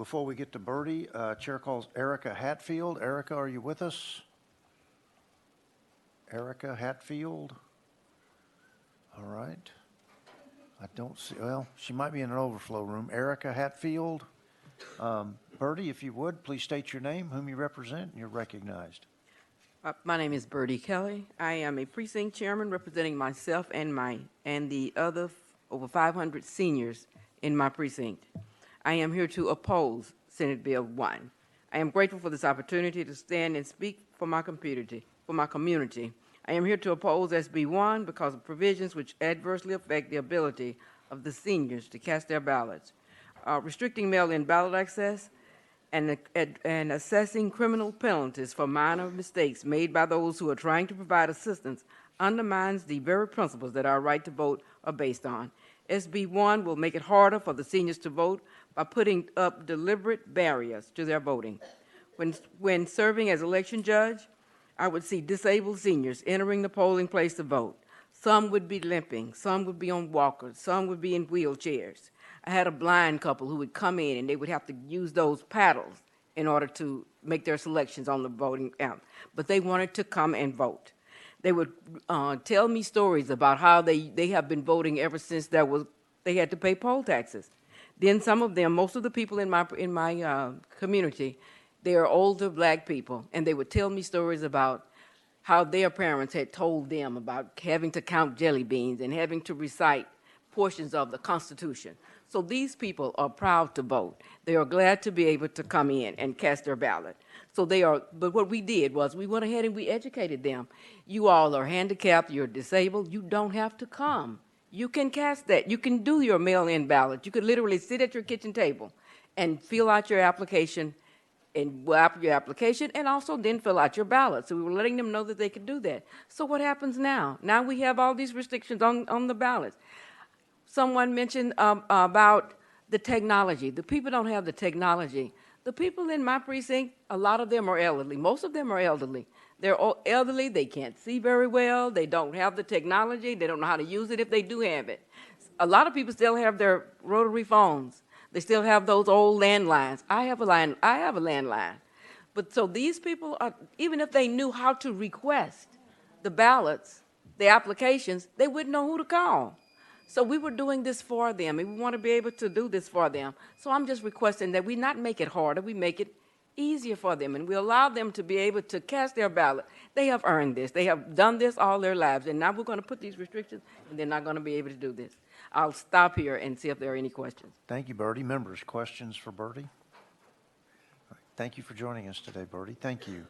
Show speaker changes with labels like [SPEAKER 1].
[SPEAKER 1] Before we get to Bertie, Chair calls Erica Hatfield. Erica, are you with us? Erica Hatfield? All right. I don't see, well, she might be in an overflow room. Erica Hatfield. Bertie, if you would, please state your name, whom you represent, and you're recognized.
[SPEAKER 2] My name is Bertie Kelly. I am a precinct chairman representing myself and the other over 500 seniors in my precinct. I am here to oppose Senate Bill 1. I am grateful for this opportunity to stand and speak for my community. I am here to oppose SB 1 because of provisions which adversely affect the ability of the seniors to cast their ballots, restricting mail-in ballot access, and assessing criminal penalties for minor mistakes made by those who are trying to provide assistance undermines the very principles that our right to vote are based on. SB 1 will make it harder for the seniors to vote by putting up deliberate barriers to their voting. When serving as election judge, I would see disabled seniors entering the polling place to vote. Some would be limping, some would be on walkers, some would be in wheelchairs. I had a blind couple who would come in and they would have to use those paddles in order to make their selections on the voting app. But they wanted to come and vote. They would tell me stories about how they have been voting ever since they had to pay poll taxes. Then some of them, most of the people in my community, they are older black people, and they would tell me stories about how their parents had told them about having to count jelly beans and having to recite portions of the Constitution. So these people are proud to vote. They are glad to be able to come in and cast their ballot. So but what we did was we went ahead and we educated them. You all are handicapped, you're disabled, you don't have to come. You can cast that. You can do your mail-in ballot. You could literally sit at your kitchen table and fill out your application and also then fill out your ballot. So we were letting them know that they could do that. So what happens now? Now we have all these restrictions on the ballots. Someone mentioned about the technology. The people don't have the technology. The people in my precinct, a lot of them are elderly. Most of them are elderly. They're elderly, they can't see very well, they don't have the technology, they don't know how to use it if they do have it. A lot of people still have their rotary phones. They still have those old landlines. I have a landline. But so these people, even if they knew how to request the ballots, the applications, they wouldn't know who to call. So we were doing this for them, and we want to be able to do this for them. So I'm just requesting that we not make it harder, we make it easier for them, and we allow them to be able to cast their ballot. They have earned this. They have done this all their lives, and now we're going to put these restrictions, and they're not going to be able to do this. I'll stop here and see if there are any questions.
[SPEAKER 1] Thank you, Bertie. Members, questions for Bertie? Thank you for joining us today, Bertie. Thank you.